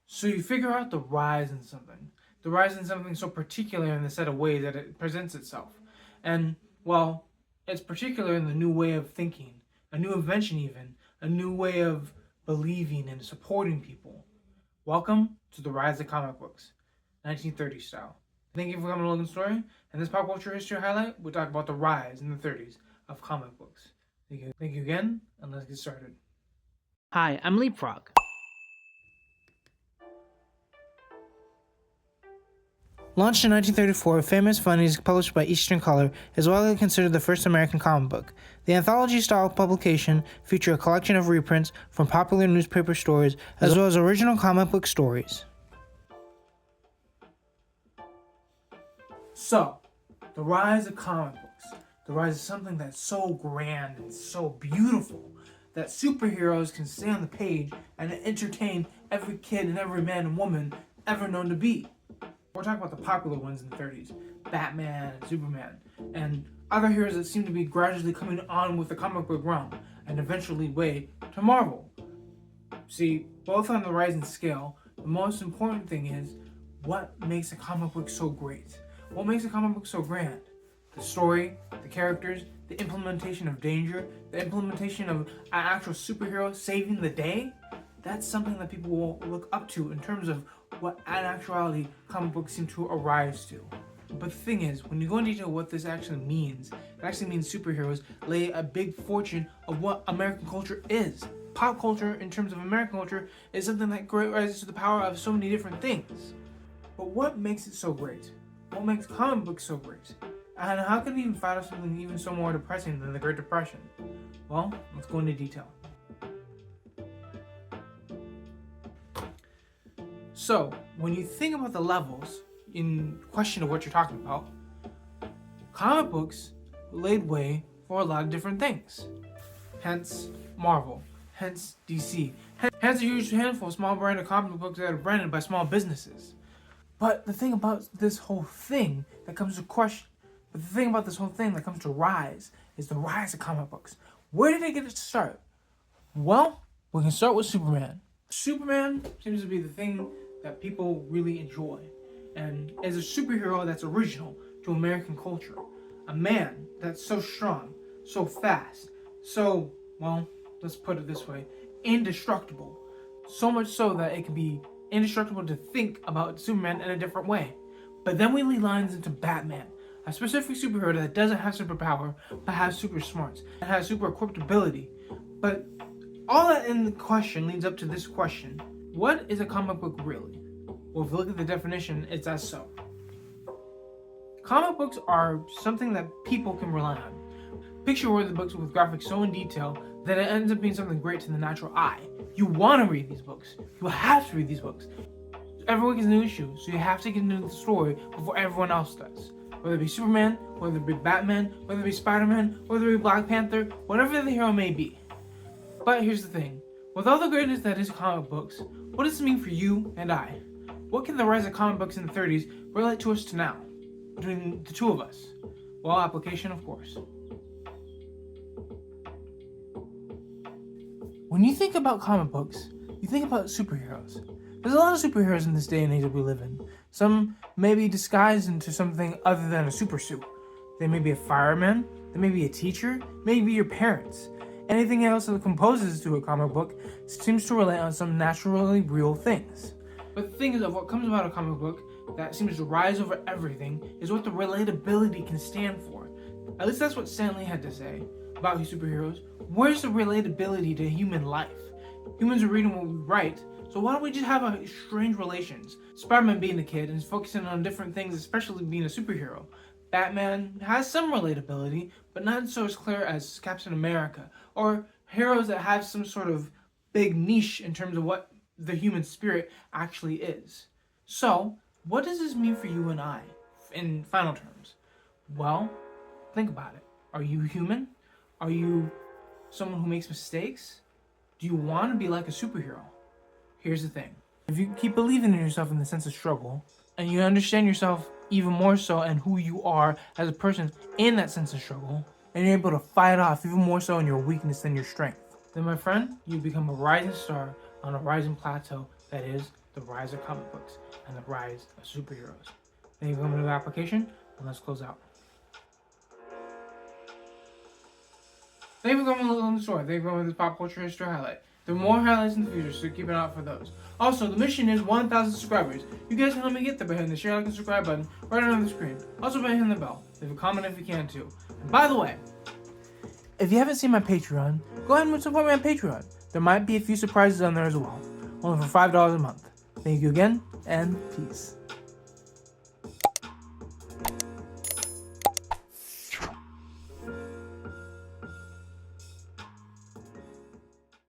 So you figure out the rise in something. The rise in something so particular in the set of ways that it presents itself. And, well, it's particular in the new way of thinking, a new invention even, a new way of believing and supporting people. Welcome to the rise of comic books, 1930s style. Thank you for coming to Logan Story. In this pop culture history highlight, we talk about the rise in the 30s of comic books. Thank you again, and let's get started. Hi, I'm Leapfrog. Launched in 1934, Famous Funnies, published by Eastern Color, is widely considered the first American comic book. The anthology-style publication features a collection of reprints from popular newspaper stories, as well as original comic book stories. So, the rise of comic books. The rise of something that's so grand and so beautiful that superheroes can stay on the page and entertain every kid and every man and woman ever known to be. We're talking about the popular ones in the 30s, Batman, Superman, and other heroes that seem to be gradually coming on with the comic book realm and eventually way to Marvel. See, both on the rising scale, the most important thing is what makes a comic book so great? What makes a comic book so grand? The story, the characters, the implementation of danger, the implementation of an actual superhero saving the day. That's something that people will look up to in terms of what in actuality comic books seem to arise to. But the thing is, when you go into detail what this actually means, it actually means superheroes lay a big fortune of what American culture is. Pop culture, in terms of American culture, is something that rises to the power of so many different things. But what makes it so great? What makes comic books so great? And how can we even find out something even so more depressing than the Great Depression? Well, let's go into detail. So, when you think about the levels in question of what you're talking about, comic books laid way for a lot of different things. Hence Marvel, hence DC, hence a huge handful of small branded comic books that are branded by small businesses. But the thing about this whole thing that comes to question, but the thing about this whole thing that comes to rise is the rise of comic books. Where did it get its start? Well, we can start with Superman. Superman seems to be the thing that people really enjoy, and as a superhero that's original to American culture. A man that's so strong, so fast, so, well, let's put it this way, indestructible. So much so that it can be indestructible to think about Superman in a different way. But then we lead lines into Batman, a specific superhero that doesn't have superpower, but has super smarts, and has super equipped ability. But all that in the question leads up to this question. What is a comic book really? Well, if you look at the definition, it's as so. Comic books are something that people can rely on. Picture-worthy books with graphics so in detail that it ends up being something great to the natural eye. You want to read these books. You have to read these books. Every week is a new issue, so you have to get into the story before everyone else does. Whether it be Superman, whether it be Batman, whether it be Spider-Man, whether it be Black Panther, whatever the hero may be. But here's the thing. With all the greatness that is comic books, what does it mean for you and I? What can the rise of comic books in the 30s relate to us to now? Between the two of us? Well, application, of course. When you think about comic books, you think about superheroes. There's a lot of superheroes in this day and age that we live in. Some may be disguised into something other than a super suit. They may be a fireman, they may be a teacher, maybe your parents. Anything else that composes to a comic book seems to relate on some naturally real things. But the thing is, of what comes about a comic book that seems to rise over everything is what the relatability can stand for. At least that's what Stan Lee had to say about his superheroes. Where's the relatability to human life? Humans are reading what we write, so why don't we just have a strange relations? Spider-Man being a kid and focusing on different things, especially being a superhero. Batman has some relatability, but not so as clear as Captain America, or heroes that have some sort of big niche in terms of what the human spirit actually is. So, what does this mean for you and I, in final terms? Well, think about it. Are you human? Are you someone who makes mistakes? Do you want to be like a superhero? Here's the thing. If you keep believing in yourself in the sense of struggle, and you understand yourself even more so and who you are as a person in that sense of struggle, and you're able to fight off even more so in your weakness than your strength, then my friend, you become a rising star on a rising plateau that is the rise of comic books and the rise of superheroes. Thank you for coming to the application, and let's close out. Thank you for coming to the store. Thank you for coming to this pop culture history highlight. There are more highlights in the future, so keep an eye out for those. Also, the mission is 1,000 subscribers. You guys can help me get there by hitting the share, like, and subscribe button right on the screen. Also by hitting the bell. Leave a comment if you can too. And by the way, if you haven't seen my Patreon, go ahead and support me on Patreon. There might be a few surprises on there as well. Only for $5 a month. Thank you again, and peace.